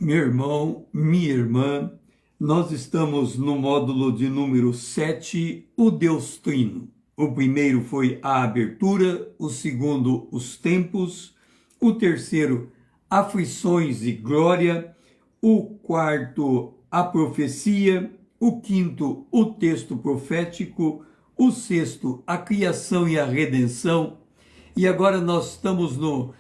Meu irmão, minha irmã, nós estamos no módulo de número 7, o Deus Trino. O primeiro foi a abertura, o segundo, os tempos, o terceiro, aflições e glória, o quarto, a profecia, o quinto, o texto profético, o sexto, a criação e a redenção, e agora nós estamos no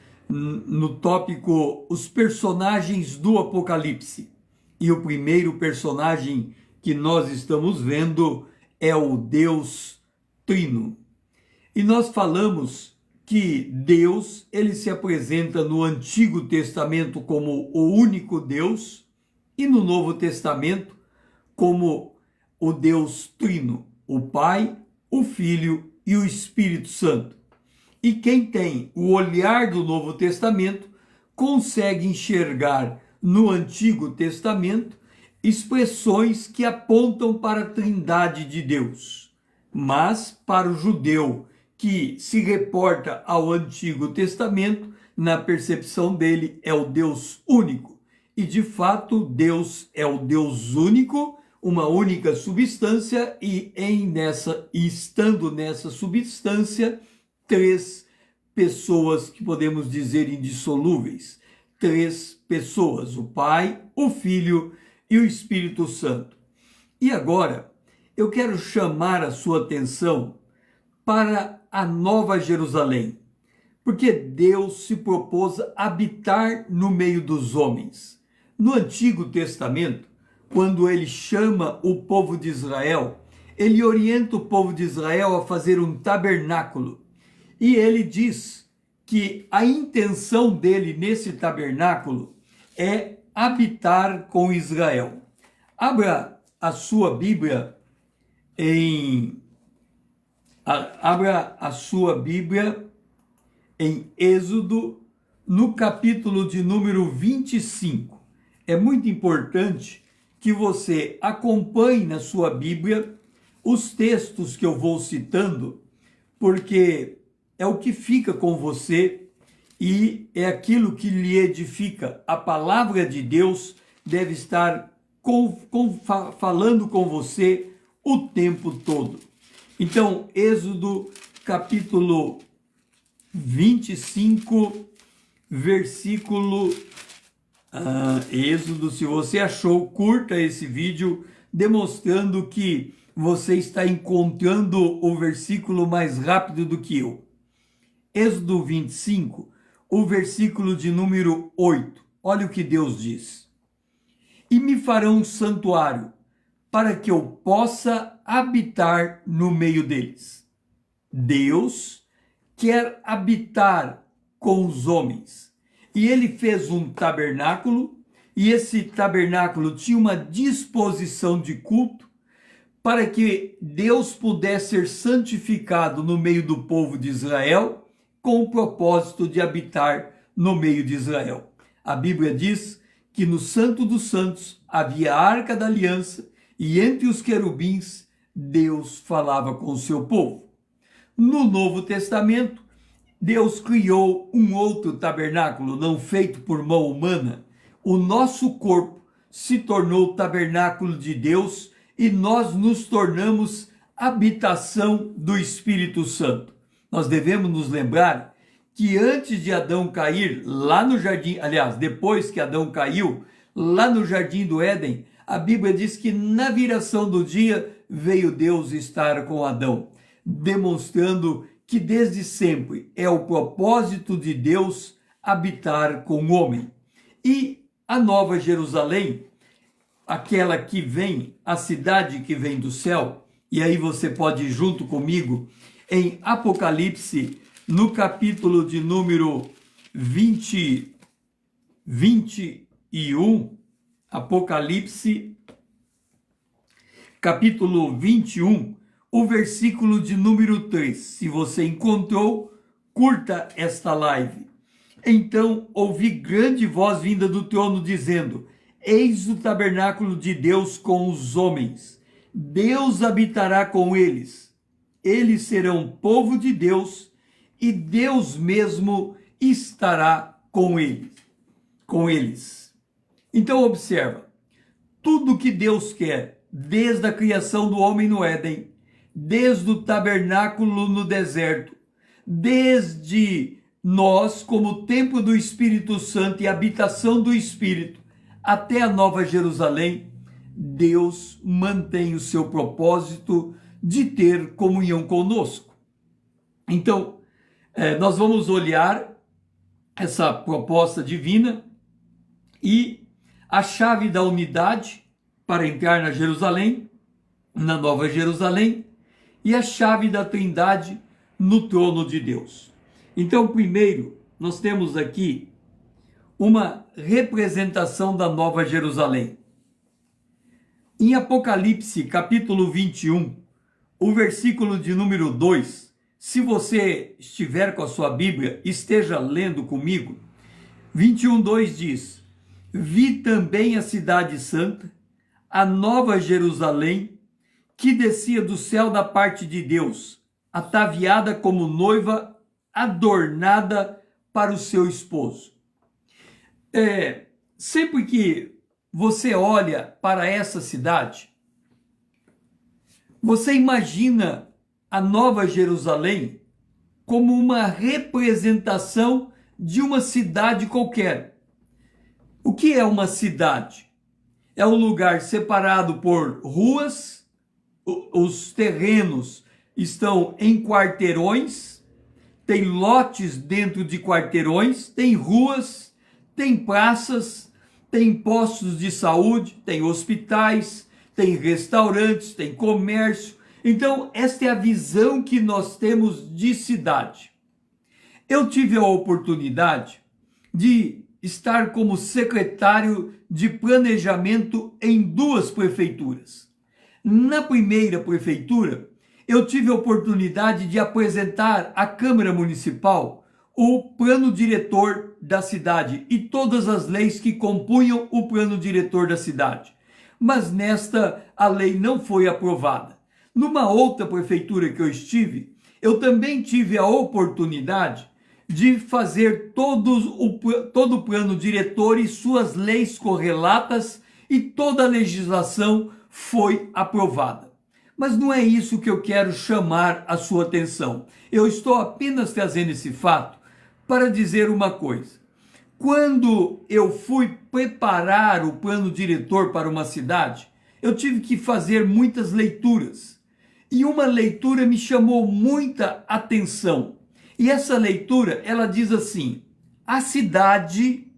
tópico os personagens do Apocalipse. E o primeiro personagem que nós estamos vendo é o Deus Trino. E nós falamos que Deus, ele se apresenta no Antigo Testamento como o único Deus e no Novo Testamento como o Deus Trino, o Pai, o Filho e o Espírito Santo. E quem tem o olhar do Novo Testamento consegue enxergar no Antigo Testamento expressões que apontam para a Trindade de Deus. Mas para o judeu que se reporta ao Antigo Testamento, na percepção dele é o Deus único. E de fato Deus é o Deus único, uma única substância, e estando nessa substância, três pessoas que podemos dizer indissolúveis. Três pessoas, o Pai, o Filho e o Espírito Santo. E agora, eu quero chamar a sua atenção para a Nova Jerusalém, porque Deus se propôs a habitar no meio dos homens. No Antigo Testamento, quando ele chama o povo de Israel, ele orienta o povo de Israel a fazer um tabernáculo. E ele diz que a intenção dele nesse tabernáculo é habitar com Israel. Abra a sua Bíblia em Êxodo, no capítulo de número 25. É muito importante que você acompanhe na sua Bíblia os textos que eu vou citando, porque é o que fica com você e é aquilo que lhe edifica. A palavra de Deus deve estar falando com você o tempo todo. Então, Êxodo capítulo 25, versículo... Êxodo, se você achou, curta esse vídeo, demonstrando que você está encontrando o versículo mais rápido do que eu. Êxodo 25, o versículo de número 8. Olha o que Deus diz. E me farão um santuário, para que eu possa habitar no meio deles. Deus quer habitar com os homens. E ele fez um tabernáculo, e esse tabernáculo tinha uma disposição de culto, para que Deus pudesse ser santificado no meio do povo de Israel, com o propósito de habitar no meio de Israel. A Bíblia diz que no Santo dos Santos havia a Arca da Aliança, e entre os querubins Deus falava com o seu povo. No Novo Testamento, Deus criou um outro tabernáculo, não feito por mão humana. O nosso corpo se tornou o tabernáculo de Deus e nós nos tornamos habitação do Espírito Santo. Nós devemos nos lembrar que antes de Adão cair lá no jardim, aliás, depois que Adão caiu, lá no jardim do Éden, a Bíblia diz que na viração do dia veio Deus estar com Adão, demonstrando que desde sempre é o propósito de Deus habitar com o homem. E a Nova Jerusalém, aquela que vem, a cidade que vem do céu, e aí você pode ir junto comigo em Apocalipse, no capítulo de número 21, Apocalipse, capítulo 21, o versículo de número 3. Se você encontrou, curta esta live. Então ouvi grande voz vinda do trono dizendo: eis o tabernáculo de Deus com os homens. Deus habitará com eles. Eles serão povo de Deus e Deus mesmo estará com eles. Então observa, tudo que Deus quer, desde a criação do homem no Éden, desde o tabernáculo no deserto, desde nós como templo do Espírito Santo e habitação do Espírito, até a Nova Jerusalém, Deus mantém o seu propósito de ter comunhão conosco. Então, nós vamos olhar essa proposta divina e a chave da unidade para entrar na Jerusalém, na Nova Jerusalém, e a chave da Trindade no trono de Deus. Então, primeiro, nós temos aqui uma representação da Nova Jerusalém. Em Apocalipse, capítulo 21, o versículo de número 2, se você estiver com a sua Bíblia, esteja lendo comigo. 21:2 diz: Vi também a cidade santa, a Nova Jerusalém, que descia do céu da parte de Deus, ataviada como noiva, adornada para o seu esposo. Sempre que você olha para essa cidade, você imagina a Nova Jerusalém como uma representação de uma cidade qualquer. O que é uma cidade? É um lugar separado por ruas, os terrenos estão em quarteirões, tem lotes dentro de quarteirões, tem ruas, tem praças, tem postos de saúde, tem hospitais, tem restaurantes, tem comércio. Então, esta é a visão que nós temos de cidade. Eu tive a oportunidade de estar como secretário de planejamento em 2 prefeituras. Na primeira prefeitura, eu tive a oportunidade de apresentar à Câmara Municipal o plano diretor da cidade e todas as leis que compunham o plano diretor da cidade. Mas nesta, a lei não foi aprovada. Numa outra prefeitura que eu estive, eu também tive a oportunidade de fazer todo o plano diretor e suas leis correlatas, e toda a legislação foi aprovada. Mas não é isso que eu quero chamar a sua atenção. Eu estou apenas trazendo esse fato para dizer uma coisa. Quando eu fui preparar o plano diretor para uma cidade, eu tive que fazer muitas leituras. E uma leitura me chamou muita atenção. E essa leitura, ela diz assim: a cidade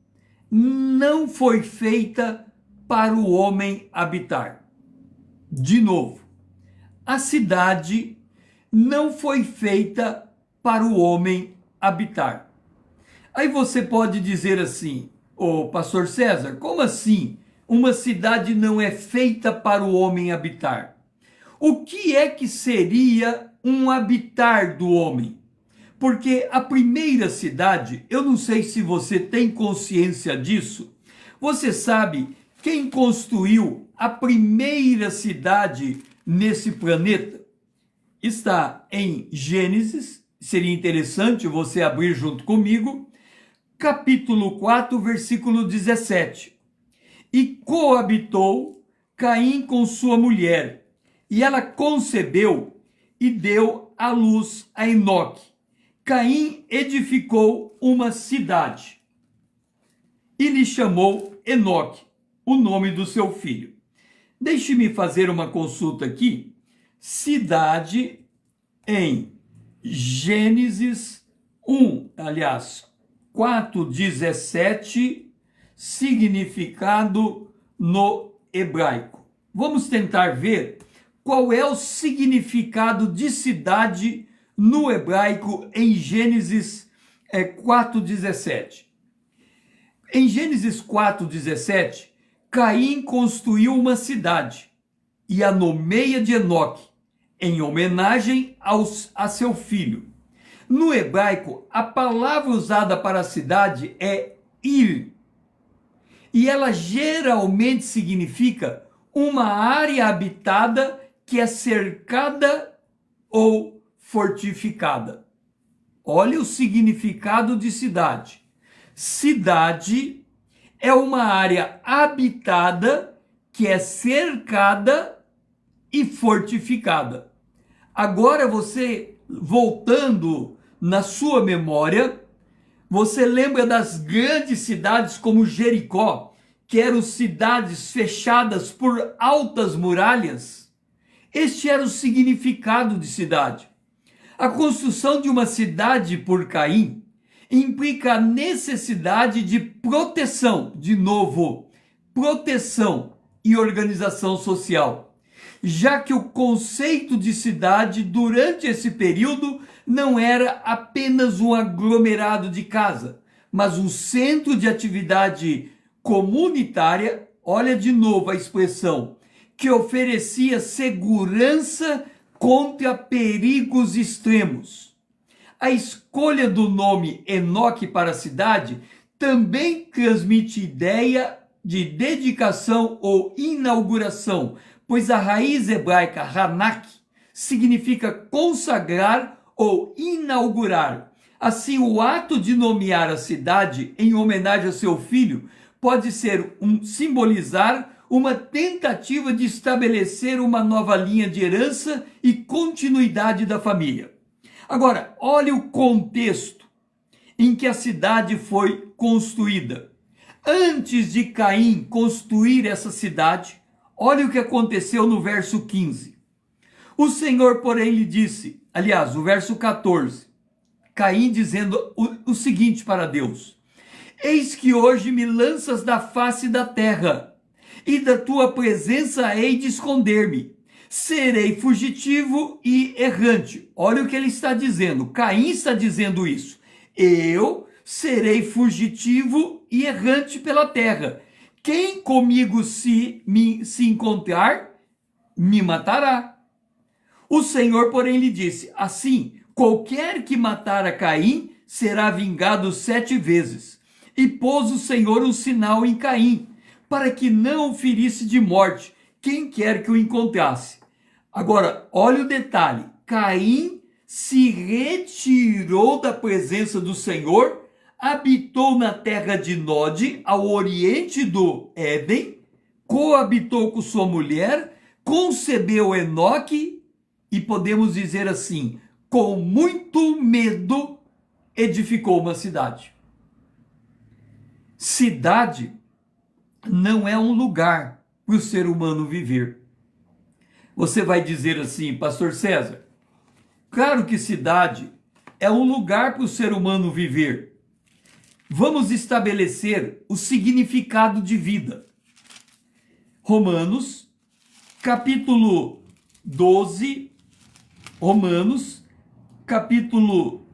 não foi feita para o homem habitar. De novo, a cidade não foi feita para o homem habitar. Aí você pode dizer assim: ô pastor César, como assim uma cidade não é feita para o homem habitar? O que é que seria um habitar do homem? Porque a primeira cidade, eu não sei se você tem consciência disso, você sabe quem construiu a primeira cidade nesse planeta? Está em Gênesis, seria interessante você abrir junto comigo, capítulo 4, versículo 17. E coabitou Caim com sua mulher, e ela concebeu e deu à luz a Enoque. Caim edificou uma cidade e lhe chamou Enoque, o nome do seu filho. Deixe-me fazer uma consulta aqui. Cidade em Gênesis 4:17, significado no hebraico. Vamos tentar ver qual é o significado de cidade no hebraico em Gênesis 4:17. Em Gênesis 4:17, Caim construiu uma cidade e a nomeia de Enoque, em homenagem a seu filho. No hebraico, a palavra usada para a cidade é Ir, e ela geralmente significa uma área habitada que é cercada ou fortificada. Olha o significado de cidade. Cidade é uma área habitada que é cercada e fortificada. Agora você, voltando na sua memória, você lembra das grandes cidades como Jericó, que eram cidades fechadas por altas muralhas? Este era o significado de cidade. A construção de uma cidade por Caim implica a necessidade de proteção, de novo, proteção e organização social, já que o conceito de cidade durante esse período não era apenas um aglomerado de casa, mas um centro de atividade comunitária, olha de novo a expressão, que oferecia segurança contra perigos extremos. A escolha do nome Enoque para a cidade também transmite ideia de dedicação ou inauguração, pois a raiz hebraica Hanak significa consagrar ou inaugurar. Assim, o ato de nomear a cidade em homenagem a seu filho pode ser simbolizar uma tentativa de estabelecer uma nova linha de herança e continuidade da família. Agora, olhe o contexto em que a cidade foi construída. Antes de Caim construir essa cidade, olhe o que aconteceu no verso 15. O Senhor, porém, lhe disse, aliás, o verso 14, Caim dizendo o seguinte para Deus: eis que hoje me lanças da face da terra, e da tua presença hei de esconder-me. Serei fugitivo e errante. Olha o que ele está dizendo. Caim está dizendo isso. Eu serei fugitivo e errante pela terra. Quem comigo se encontrar, me matará. O Senhor, porém, lhe disse: assim, qualquer que matar a Caim será vingado 7 vezes. E pôs o Senhor um sinal em Caim, para que não o ferisse de morte quem quer que o encontrasse. Agora, olha o detalhe. Caim se retirou da presença do Senhor, habitou na terra de Nod, ao oriente do Éden, coabitou com sua mulher, concebeu Enoque e, podemos dizer assim, com muito medo, edificou uma cidade. Cidade não é um lugar para o ser humano viver. Você vai dizer assim, Pastor César, claro que cidade é um lugar para o ser humano viver. Vamos estabelecer o significado de vida. Romanos, capítulo 12, Romanos, capítulo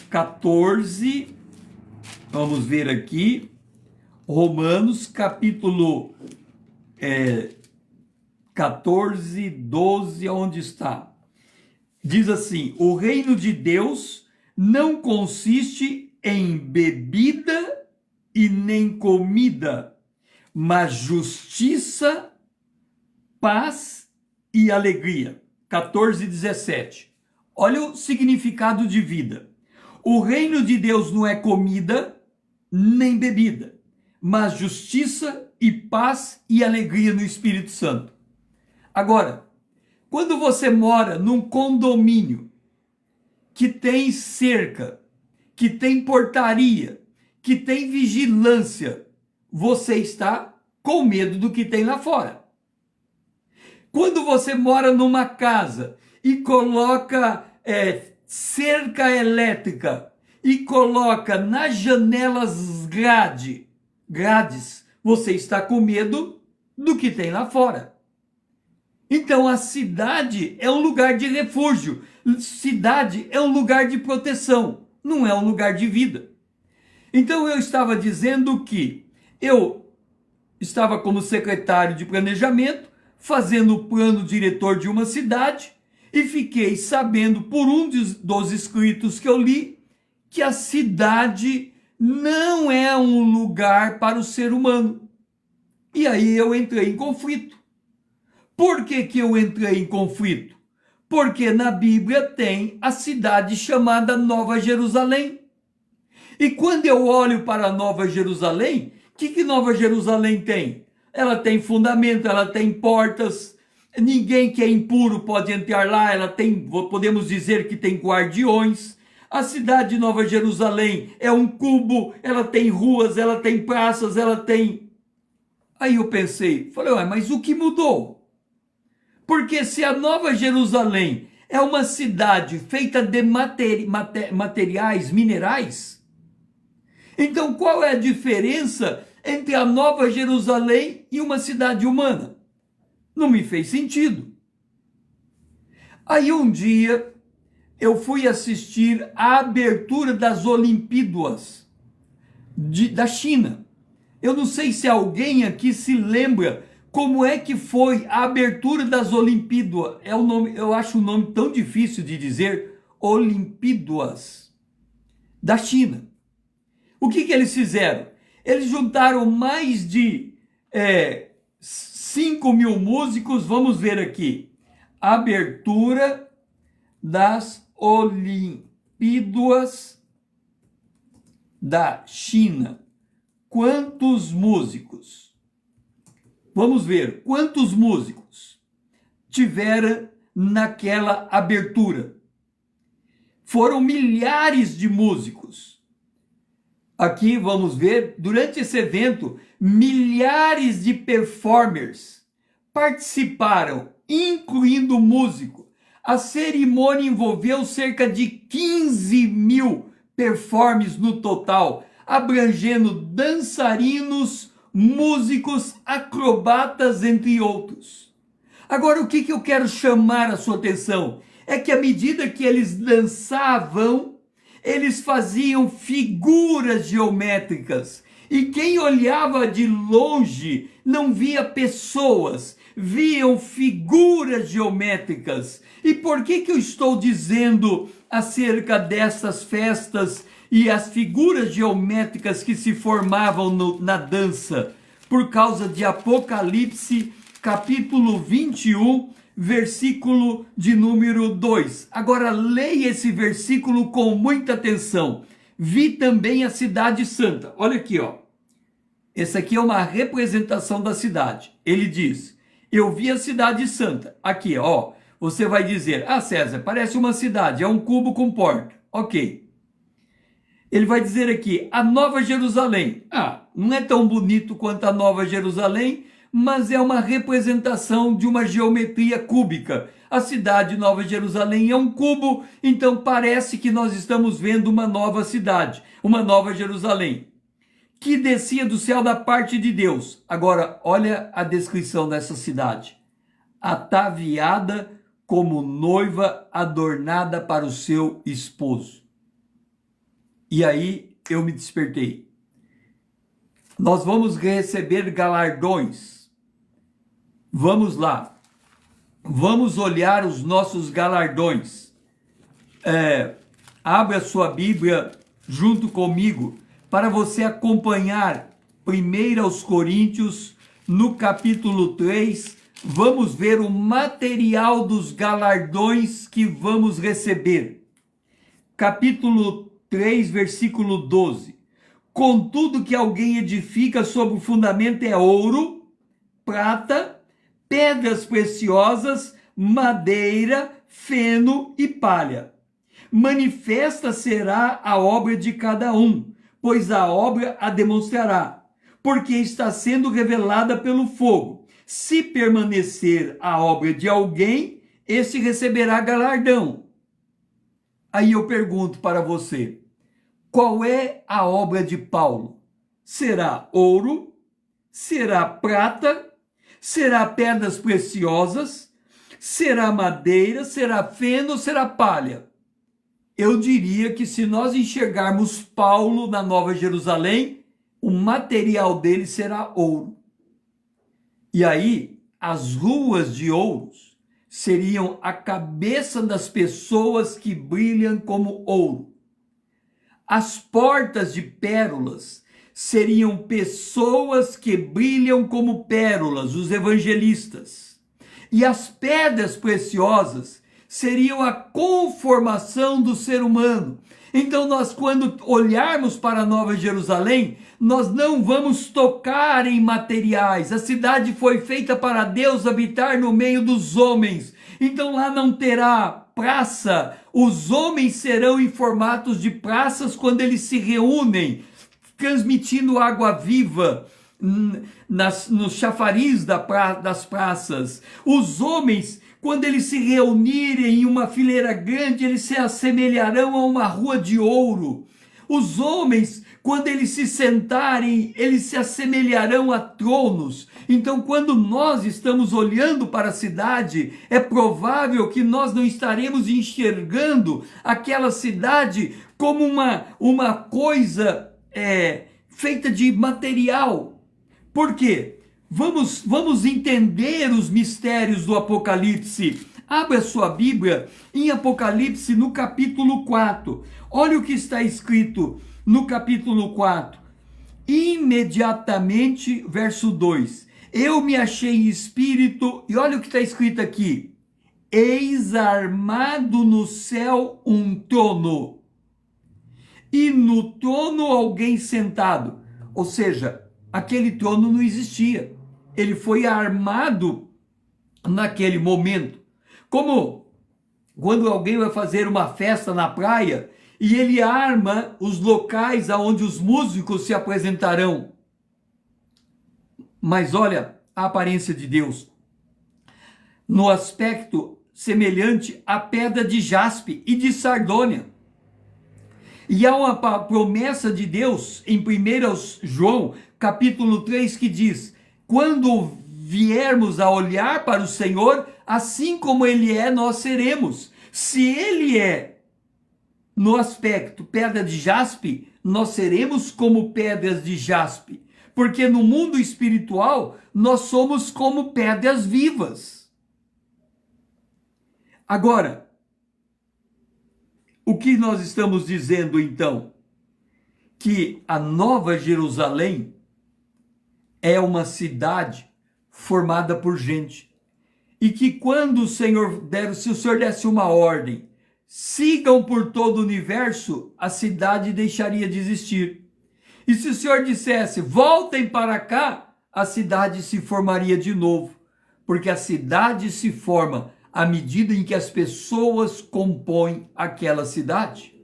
14, vamos ver aqui, Romanos, capítulo 14, 12, onde está? Diz assim: o reino de Deus não consiste em bebida e nem comida, mas justiça, paz e alegria. 14, 17. Olha o significado de vida. O reino de Deus não é comida nem bebida, mas justiça e paz e alegria no Espírito Santo. Agora, quando você mora num condomínio que tem cerca, que tem portaria, que tem vigilância, você está com medo do que tem lá fora. Quando você mora numa casa e coloca cerca elétrica e coloca nas janelas grades, você está com medo do que tem lá fora. Então a cidade é um lugar de refúgio, cidade é um lugar de proteção, não é um lugar de vida. Então eu estava dizendo que eu estava como secretário de planejamento, fazendo o plano diretor de uma cidade, e fiquei sabendo por um dos escritos que eu li, que a cidade não é um lugar para o ser humano. E aí eu entrei em conflito. Por que eu entrei em conflito? Porque na Bíblia tem a cidade chamada Nova Jerusalém. E quando eu olho para a Nova Jerusalém, O que Nova Jerusalém tem? Ela tem fundamento, ela tem portas, ninguém que é impuro pode entrar lá, ela tem, podemos dizer que tem guardiões. A cidade de Nova Jerusalém é um cubo, ela tem ruas, ela tem praças, ela tem... Aí eu pensei, falei, ué, mas o que mudou? Porque se a Nova Jerusalém é uma cidade feita de materiais, minerais, então qual é a diferença entre a Nova Jerusalém e uma cidade humana? Não me fez sentido. Aí um dia eu fui assistir a abertura das Olimpíadas da China. Eu não sei se alguém aqui se lembra como é que foi a abertura das Olimpíadas. É o nome, eu acho o nome tão difícil de dizer, Olimpíadas da China. O que eles fizeram? Eles juntaram mais de 5 mil músicos. Vamos ver aqui. Abertura das Olimpíadas da China. Quantos músicos? Vamos ver quantos músicos tiveram naquela abertura. Foram milhares de músicos. Aqui vamos ver, durante esse evento, milhares de performers participaram, incluindo músico. A cerimônia envolveu cerca de 15 mil performers no total, abrangendo dançarinos, músicos, acrobatas, entre outros. Agora, o que eu quero chamar a sua atenção é que à medida que eles dançavam, eles faziam figuras geométricas. E quem olhava de longe não via pessoas, viam figuras geométricas. E por que eu estou dizendo acerca dessas festas e as figuras geométricas que se formavam na dança? Por causa de Apocalipse, capítulo 21, versículo de número 2. Agora leia esse versículo com muita atenção. Vi também a cidade santa. Olha aqui, ó. Essa aqui é uma representação da cidade. Ele diz, eu vi a cidade santa. Aqui, ó. Você vai dizer, ah, César, parece uma cidade, é um cubo com porta. Ok. Ele vai dizer aqui, a Nova Jerusalém. Ah, não é tão bonito quanto a Nova Jerusalém, mas é uma representação de uma geometria cúbica. A cidade de Nova Jerusalém é um cubo, então parece que nós estamos vendo uma nova cidade, uma Nova Jerusalém, que descia do céu da parte de Deus. Agora, olha a descrição dessa cidade. Ataviada como noiva adornada para o seu esposo. E aí eu me despertei. Nós vamos receber galardões. Vamos lá. Vamos olhar os nossos galardões. Abra sua Bíblia junto comigo para você acompanhar 1 Coríntios, no capítulo 3. Vamos ver o material dos galardões que vamos receber. Capítulo 3, versículo 12. Contudo que alguém edifica sobre o fundamento é ouro, prata, pedras preciosas, madeira, feno e palha. Manifesta será a obra de cada um, pois a obra a demonstrará, porque está sendo revelada pelo fogo. Se permanecer a obra de alguém, esse receberá galardão. Aí eu pergunto para você, qual é a obra de Paulo? Será ouro? Será prata? Será pedras preciosas? Será madeira? Será feno? Será palha? Eu diria que se nós enxergarmos Paulo na Nova Jerusalém, o material dele será ouro. E aí, as ruas de ouros seriam a cabeça das pessoas que brilham como ouro. As portas de pérolas seriam pessoas que brilham como pérolas, os evangelistas. E as pedras preciosas seriam a conformação do ser humano. Então nós, quando olharmos para a Nova Jerusalém, nós não vamos tocar em materiais. A cidade foi feita para Deus habitar no meio dos homens. Então lá não terá praça. Os homens serão em formatos de praças quando eles se reúnem, transmitindo água viva nos chafariz das praças. Os homens, quando eles se reunirem em uma fileira grande, eles se assemelharão a uma rua de ouro. Os homens, quando eles se sentarem, eles se assemelharão a tronos. Então, quando nós estamos olhando para a cidade, é provável que nós não estaremos enxergando aquela cidade como uma coisa feita de material. Por quê? Vamos entender os mistérios do Apocalipse. Abra sua Bíblia em Apocalipse no capítulo 4. Olha o que está escrito no capítulo 4. Imediatamente, verso 2. Eu me achei em espírito, e olha o que está escrito aqui. Eis armado no céu um trono, e no trono alguém sentado. Ou seja, aquele trono não existia. Ele foi armado naquele momento. Como quando alguém vai fazer uma festa na praia e ele arma os locais aonde os músicos se apresentarão. Mas olha a aparência de Deus. No aspecto semelhante à pedra de jaspe e de sardônia. E há uma promessa de Deus em 1 João, capítulo 3, que diz: quando viermos a olhar para o Senhor, assim como Ele é, nós seremos. Se Ele é no aspecto pedra de jaspe, nós seremos como pedras de jaspe. Porque no mundo espiritual, nós somos como pedras vivas. Agora, o que nós estamos dizendo então? Que a Nova Jerusalém é uma cidade formada por gente. E que quando o Senhor se o Senhor desse uma ordem, sigam por todo o universo, a cidade deixaria de existir. E se o Senhor dissesse, voltem para cá, a cidade se formaria de novo. Porque a cidade se forma à medida em que as pessoas compõem aquela cidade.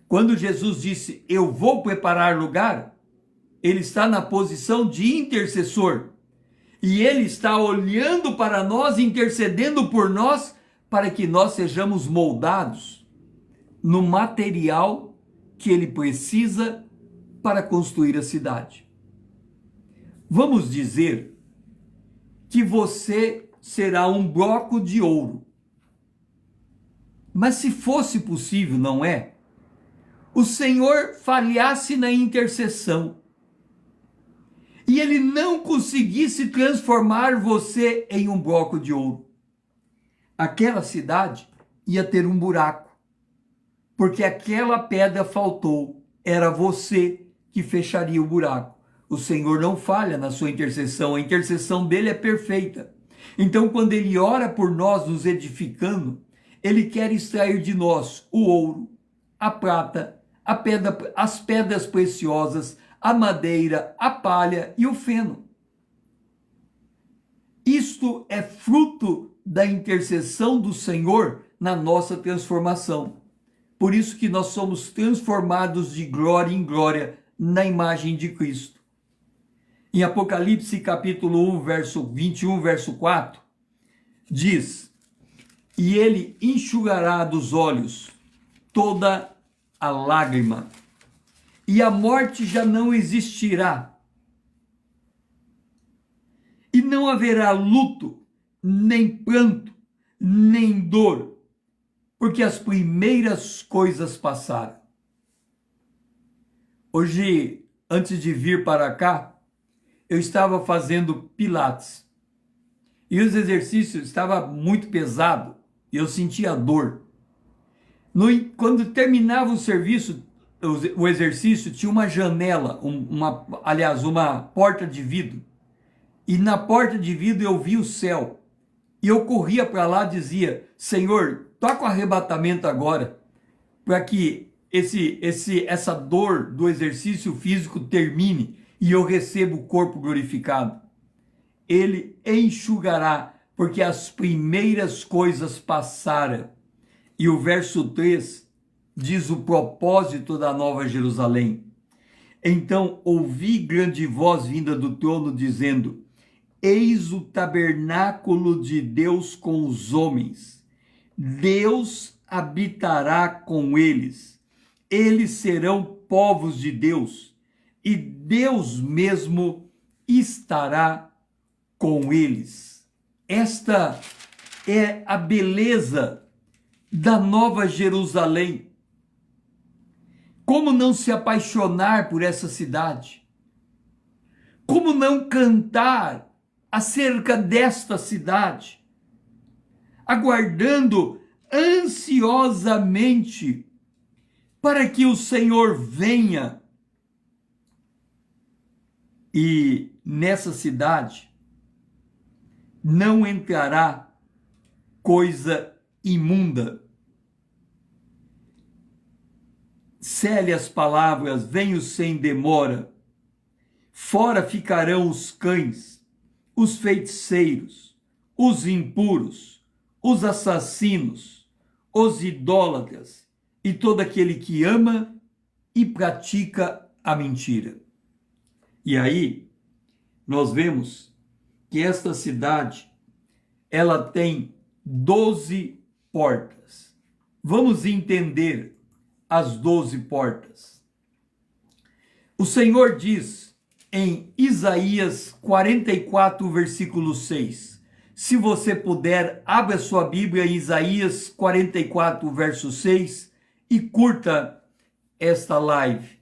Quando Jesus disse, eu vou preparar lugar, ele está na posição de intercessor. E ele está olhando para nós, intercedendo por nós, para que nós sejamos moldados no material que ele precisa para construir a cidade. Vamos dizer que você será um bloco de ouro. Mas se fosse possível, não é? O Senhor falhasse na intercessão e ele não conseguisse transformar você em um bloco de ouro. Aquela cidade ia ter um buraco, porque aquela pedra faltou. Era você que fecharia o buraco. O Senhor não falha na sua intercessão, a intercessão dele é perfeita. Então, quando ele ora por nós, nos edificando, ele quer extrair de nós o ouro, a prata, as pedras preciosas, a madeira, a palha e o feno. Isto é fruto da intercessão do Senhor na nossa transformação. Por isso que nós somos transformados de glória em glória na imagem de Cristo. Em Apocalipse capítulo 1, verso 21, verso 4, diz, e ele enxugará dos olhos toda a lágrima, e a morte já não existirá, e não haverá luto, nem pranto, nem dor, porque as primeiras coisas passaram. Hoje, antes de vir para cá, eu estava fazendo pilates. E os exercícios estavam muito pesados. E eu sentia dor. Quando terminava o serviço, o exercício, tinha uma janela, uma porta de vidro. E na porta de vidro eu vi o céu. E eu corria para lá e dizia: Senhor, toca o arrebatamento agora, para que essa dor do exercício físico termine e eu receba o corpo glorificado. Ele enxugará, porque as primeiras coisas passaram. E o verso 3 diz o propósito da Nova Jerusalém. Então ouvi grande voz vinda do trono dizendo: eis o tabernáculo de Deus com os homens. Deus habitará com eles. Eles serão povos de Deus, e Deus mesmo estará com eles. Esta é a beleza da Nova Jerusalém. Como não se apaixonar por essa cidade? Como não cantar acerca desta cidade? Aguardando ansiosamente para que o Senhor venha. E nessa cidade não entrará coisa imunda. Cele as palavras, venho sem demora. Fora ficarão os cães, os feiticeiros, os impuros, os assassinos, os idólatras e todo aquele que ama e pratica a mentira. E aí nós vemos que esta cidade, ela tem 12 portas. Vamos entender as 12 portas. O Senhor diz em Isaías 44, versículo 6. Se você puder, abra sua Bíblia em Isaías 44, verso 6 e curta esta live.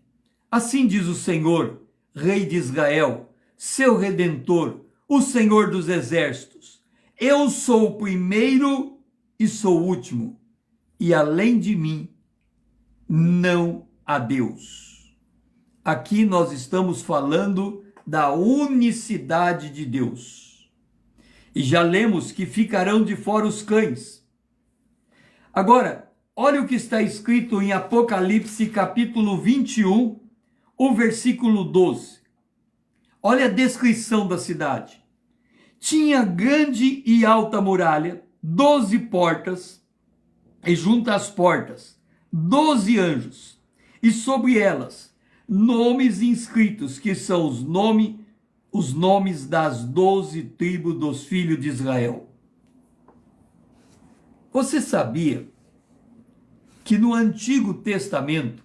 Assim diz o Senhor, Rei de Israel, seu Redentor, o Senhor dos Exércitos. Eu sou o primeiro e sou o último, e além de mim não há Deus. Aqui nós estamos falando da unicidade de Deus. E já lemos que ficarão de fora os cães. Agora, olha o que está escrito em Apocalipse capítulo 21, o versículo 12. Olha a descrição da cidade. Tinha grande e alta muralha, 12 portas, e junto às portas 12 anjos, e sobre elas nomes inscritos, que são os nomes das 12 tribos dos filhos de Israel. Você sabia que no Antigo Testamento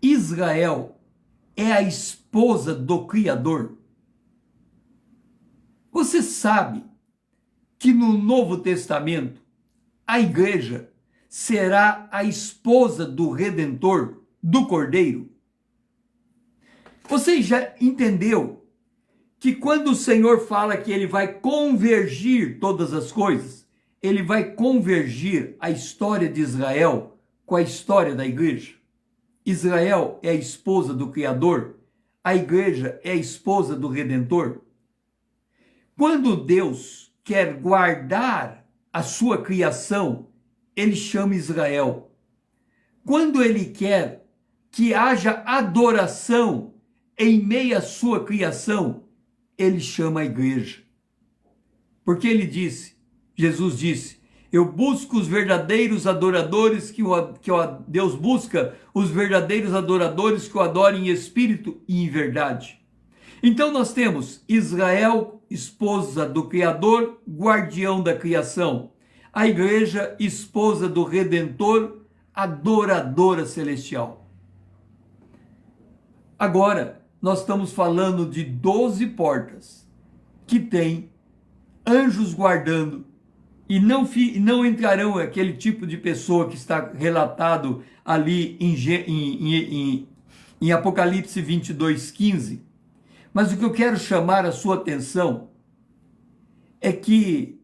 Israel é a esposa do Criador? Você sabe que no Novo Testamento a igreja será a esposa do Redentor, do Cordeiro? Você já entendeu que quando o Senhor fala que ele vai convergir todas as coisas, ele vai convergir a história de Israel com a história da igreja? Israel é a esposa do Criador, a igreja é a esposa do Redentor. Quando Deus quer guardar a sua criação, ele chama Israel. Quando ele quer que haja adoração em meio à sua criação, ele chama a igreja. Porque ele disse, Jesus disse, eu busco os verdadeiros adoradores Deus busca os verdadeiros adoradores que o adorem em espírito e em verdade. Então nós temos Israel, esposa do Criador, guardião da criação. A igreja, esposa do Redentor, adoradora celestial. Agora, nós estamos falando de 12 portas que tem anjos guardando, e não entrarão aquele tipo de pessoa que está relatado ali em Apocalipse 22:15. Mas o que eu quero chamar a sua atenção é que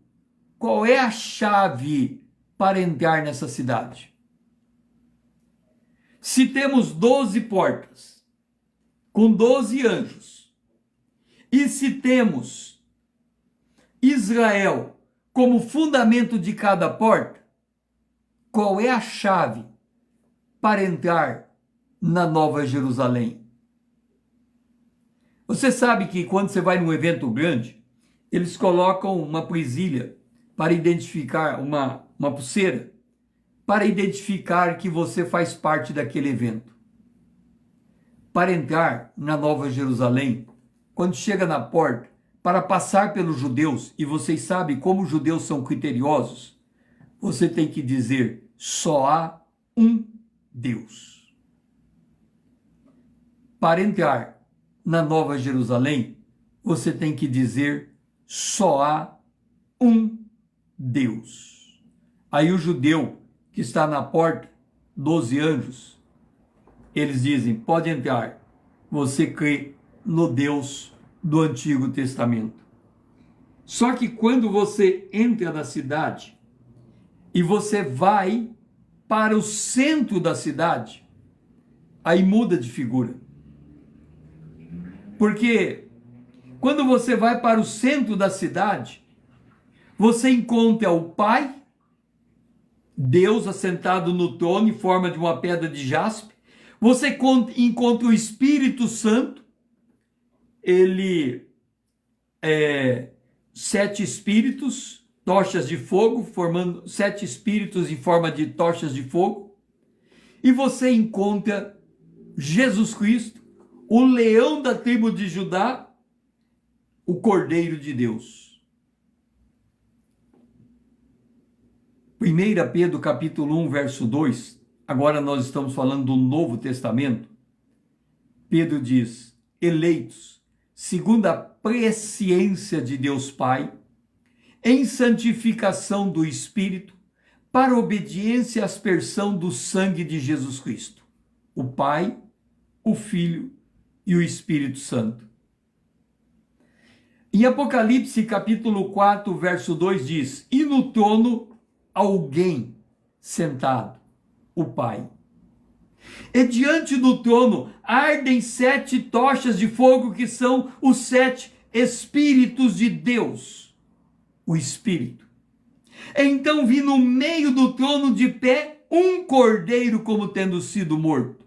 qual é a chave para entrar nessa cidade? Se temos 12 portas, com 12 anjos, e se temos Israel como fundamento de cada porta? Qual é a chave para entrar na Nova Jerusalém? Você sabe que quando você vai num evento grande, eles colocam uma presilha para identificar, uma pulseira, para identificar que você faz parte daquele evento. Para entrar na Nova Jerusalém, quando chega na porta, para passar pelos judeus, e vocês sabem como os judeus são criteriosos, você tem que dizer: só há um Deus. Para entrar na Nova Jerusalém, você tem que dizer: só há um Deus. Aí o judeu que está na porta, 12 anjos, eles dizem: pode entrar, você crê no Deus do Antigo Testamento. Só que quando você entra na cidade e você vai para o centro da cidade, aí muda de figura. Porque quando você vai para o centro da cidade, você encontra o Pai, Deus assentado no trono em forma de uma pedra de jaspe. Você encontra o Espírito Santo, ele é 7 espíritos, tochas de fogo, formando 7 espíritos em forma de tochas de fogo. E você encontra Jesus Cristo, o leão da tribo de Judá, o Cordeiro de Deus. 1 Pedro capítulo 1, verso 2, agora nós estamos falando do Novo Testamento. Pedro diz: eleitos, segundo a presciência de Deus Pai, em santificação do Espírito, para obediência e aspersão do sangue de Jesus Cristo, o Pai, o Filho e o Espírito Santo. Em Apocalipse capítulo 4, verso 2 diz: e no trono alguém sentado, o Pai. E diante do trono ardem 7 tochas de fogo, que são os 7 Espíritos de Deus, o Espírito. Então vi no meio do trono de pé um cordeiro como tendo sido morto,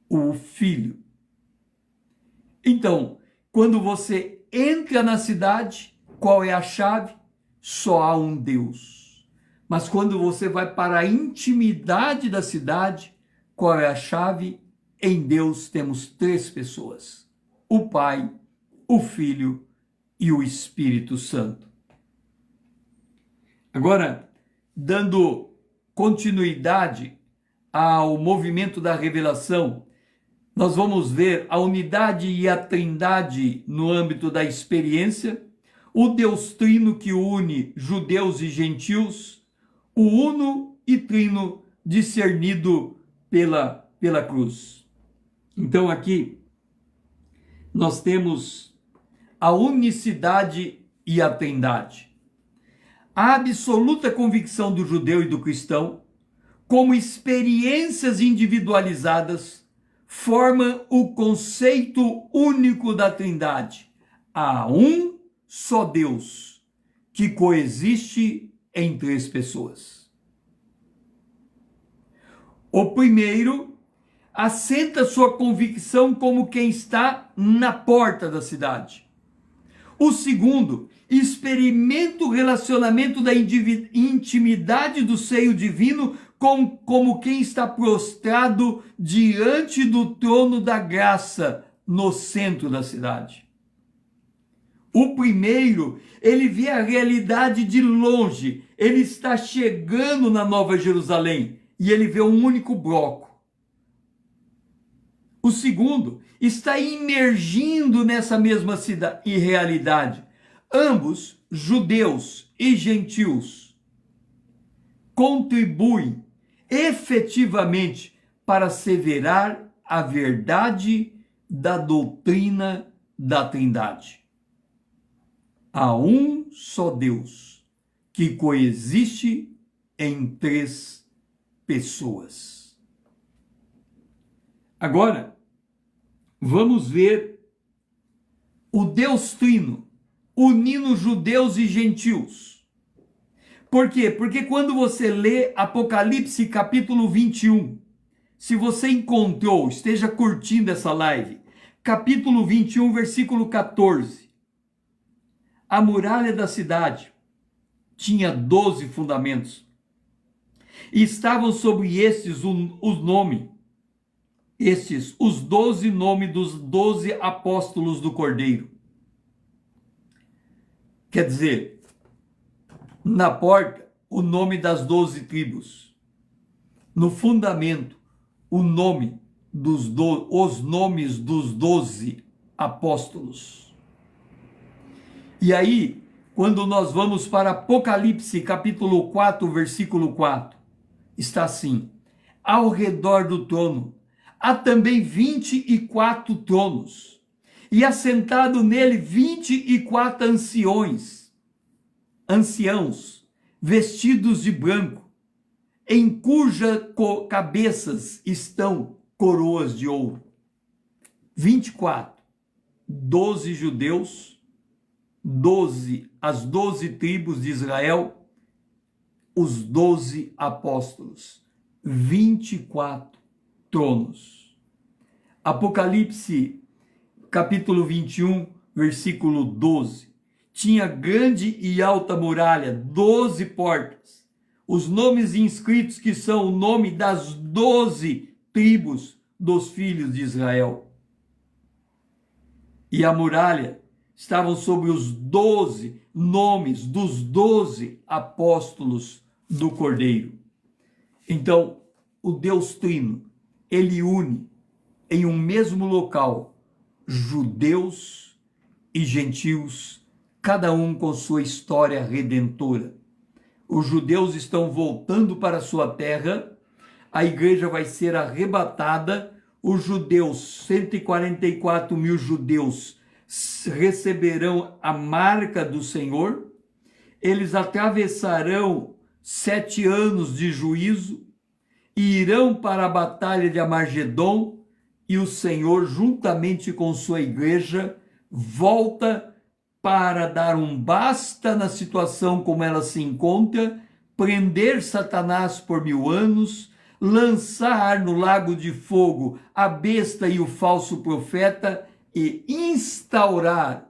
o Filho. Então, quando você entra na cidade, qual é a chave? Só há um Deus. Mas quando você vai para a intimidade da cidade, qual é a chave? Em Deus temos 3 pessoas: o Pai, o Filho e o Espírito Santo. Agora, dando continuidade ao movimento da revelação, nós vamos ver a unidade e a trindade no âmbito da experiência, o Deus trino que une judeus e gentios, o uno e trino discernido pela cruz. Então aqui nós temos a unicidade e a trindade. A absoluta convicção do judeu e do cristão, como experiências individualizadas, forma o conceito único da trindade. Há um só Deus que coexiste em 3 pessoas. O primeiro assenta sua convicção como quem está na porta da cidade. O segundo experimenta o relacionamento da intimidade do seio divino como quem está prostrado diante do trono da graça no centro da cidade. O primeiro, ele vê a realidade de longe, ele está chegando na Nova Jerusalém e ele vê um único bloco. O segundo está imergindo nessa mesma cidade e realidade. Ambos, judeus e gentios, contribuem efetivamente para asseverar a verdade da doutrina da Trindade. Há um só Deus que coexiste em 3 pessoas. Agora, vamos ver o Deus Trino unindo judeus e gentios. Por quê? Porque quando você lê Apocalipse capítulo 21, se você encontrou, esteja curtindo essa live, capítulo 21, versículo 14. A muralha da cidade tinha 12 fundamentos. E estavam sobre estes os nomes, os 12 nomes dos 12 apóstolos do Cordeiro. Quer dizer, na porta, o nome das 12 tribos. No fundamento, os nomes dos 12 apóstolos. E aí, quando nós vamos para Apocalipse, capítulo 4, versículo 4, está assim: ao redor do trono há também 24 tronos, e assentado nele 24 anciãos, vestidos de branco, em cujas cabeças estão coroas de ouro. 24, 12 judeus, as 12 tribos de Israel, os 12 apóstolos, 24 tronos. Apocalipse, capítulo 21, versículo 12. Tinha grande e alta muralha, 12 portas. Os nomes inscritos que são o nome das 12 tribos dos filhos de Israel. E a muralha estavam sobre os 12 nomes dos 12 apóstolos do Cordeiro. Então, o Deus Trino, ele une em um mesmo local judeus e gentios, cada um com sua história redentora. Os judeus estão voltando para sua terra, a igreja vai ser arrebatada, os judeus, 144 mil judeus, receberão a marca do Senhor, eles atravessarão 7 anos de juízo e irão para a batalha de Armagedon, e o Senhor, juntamente com sua igreja, volta para dar um basta na situação como ela se encontra, prender Satanás por 1000 anos, lançar no lago de fogo a besta e o falso profeta e instaurar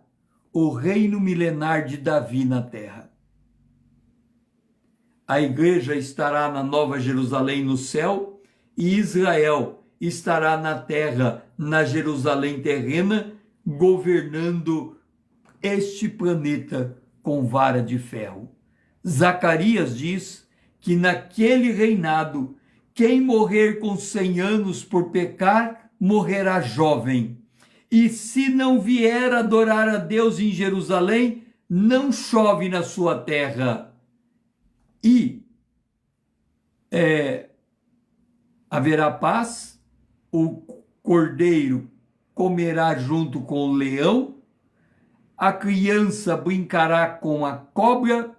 o reino milenar de Davi na terra. A igreja estará na Nova Jerusalém no céu e Israel estará na terra, na Jerusalém terrena, governando este planeta com vara de ferro. Zacarias diz que naquele reinado, quem morrer com 100 anos por pecar, morrerá jovem. E se não vier adorar a Deus em Jerusalém, não chove na sua terra. E haverá paz, o cordeiro comerá junto com o leão, a criança brincará com a cobra,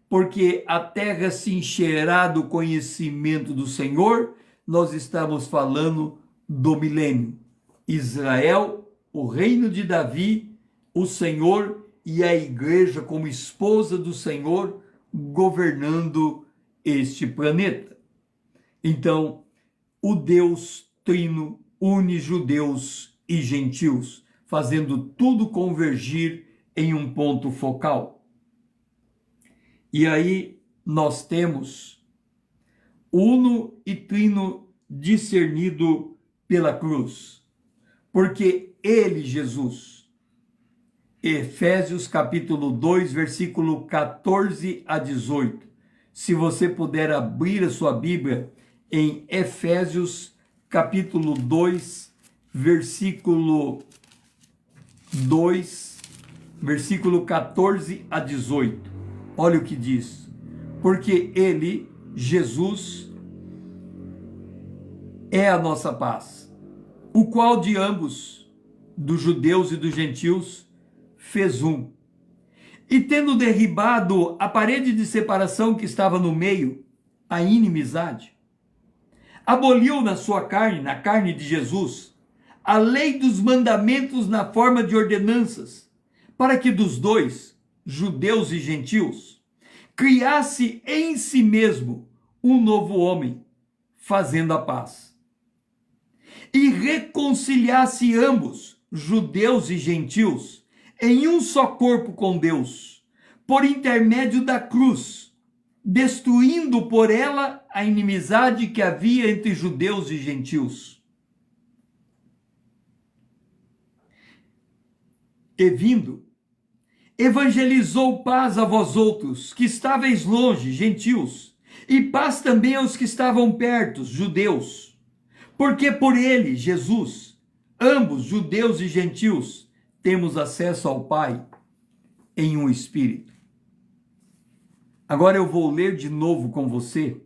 porque a terra se encherá do conhecimento do Senhor. Nós estamos falando do milênio. Israel, o reino de Davi, o Senhor e a igreja como esposa do Senhor, governando este planeta. Então, o Deus Trino une judeus e gentios, fazendo tudo convergir em um ponto focal. E aí nós temos uno e trino discernido pela cruz, porque ele, Jesus, Efésios capítulo 2, versículo 14 a 18. Se você puder abrir a sua Bíblia em Efésios capítulo 2, versículo 2, versículo 14 a 18. Olha o que diz. Porque ele, Jesus, é a nossa paz, o qual de ambos, dos judeus e dos gentios, fez um. E tendo derribado a parede de separação que estava no meio, a inimizade, aboliu na sua carne, na carne de Jesus, a lei dos mandamentos na forma de ordenanças, para que dos dois, judeus e gentios, criasse em si mesmo um novo homem, fazendo a paz, e reconciliasse ambos, judeus e gentios, em um só corpo com Deus, por intermédio da cruz, destruindo por ela a inimizade que havia entre judeus e gentios. E vindo, evangelizou paz a vós outros, que estáveis longe, gentios, e paz também aos que estavam perto, judeus. Porque por ele, Jesus, ambos, judeus e gentios, temos acesso ao Pai em um Espírito. Agora eu vou ler de novo com você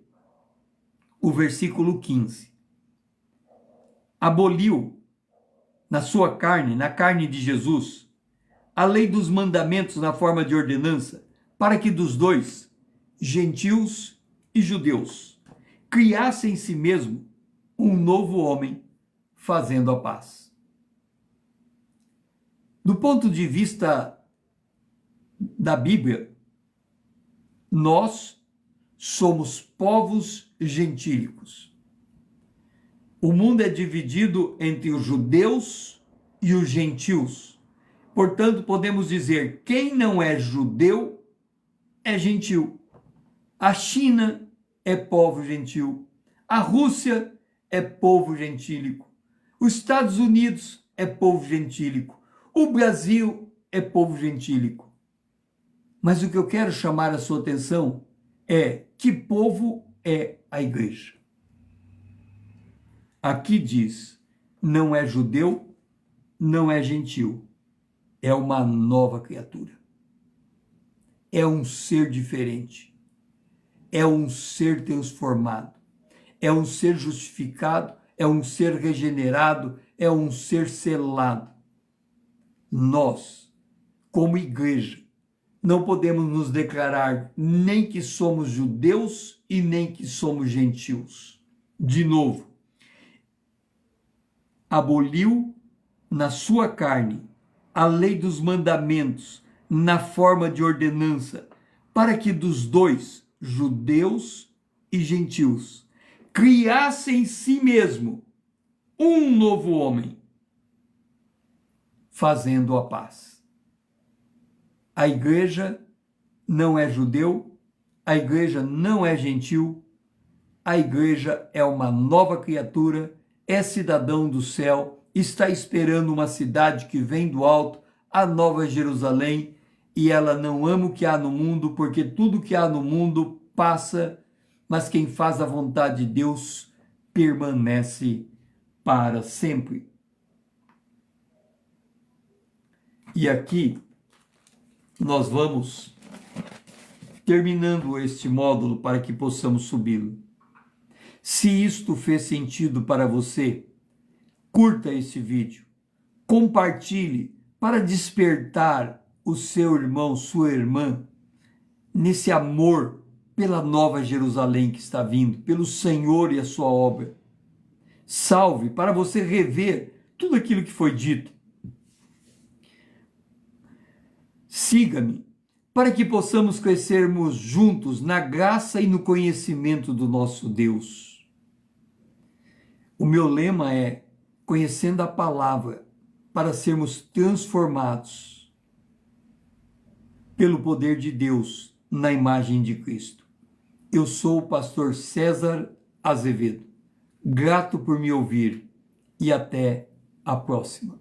o versículo 15. Aboliu na sua carne, na carne de Jesus, a lei dos mandamentos na forma de ordenança, para que dos dois, gentios e judeus, criassem em si mesmo um novo homem, fazendo a paz. Do ponto de vista da Bíblia, nós somos povos gentílicos. O mundo é dividido entre os judeus e os gentios. Portanto, podemos dizer, quem não é judeu é gentil. A China é povo gentil. A Rússia é povo gentílico. Os Estados Unidos é povo gentílico. O Brasil é povo gentílico. Mas o que eu quero chamar a sua atenção é que povo é a igreja. Aqui diz, não é judeu, não é gentil. É uma nova criatura. É um ser diferente. É um ser transformado. É um ser justificado. É um ser regenerado. É um ser selado. Nós, como igreja, não podemos nos declarar nem que somos judeus e nem que somos gentios. De novo, aboliu na sua carne a lei dos mandamentos na forma de ordenança, para que dos dois, judeus e gentios, criassem em si mesmo um novo homem, fazendo a paz. A igreja não é judeu, a igreja não é gentil, a igreja é uma nova criatura, é cidadão do céu, está esperando uma cidade que vem do alto, a Nova Jerusalém, e ela não ama o que há no mundo, porque tudo que há no mundo passa, mas quem faz a vontade de Deus permanece para sempre. E aqui nós vamos terminando este módulo para que possamos subi-lo. Se isto fez sentido para você, curta esse vídeo, compartilhe para despertar o seu irmão, sua irmã, nesse amor pela Nova Jerusalém que está vindo, pelo Senhor e a sua obra. Salve para você rever tudo aquilo que foi dito. Siga-me para que possamos crescermos juntos na graça e no conhecimento do nosso Deus. O meu lema é conhecendo a palavra para sermos transformados pelo poder de Deus na imagem de Cristo. Eu sou o pastor César Azevedo. Grato por me ouvir e até a próxima.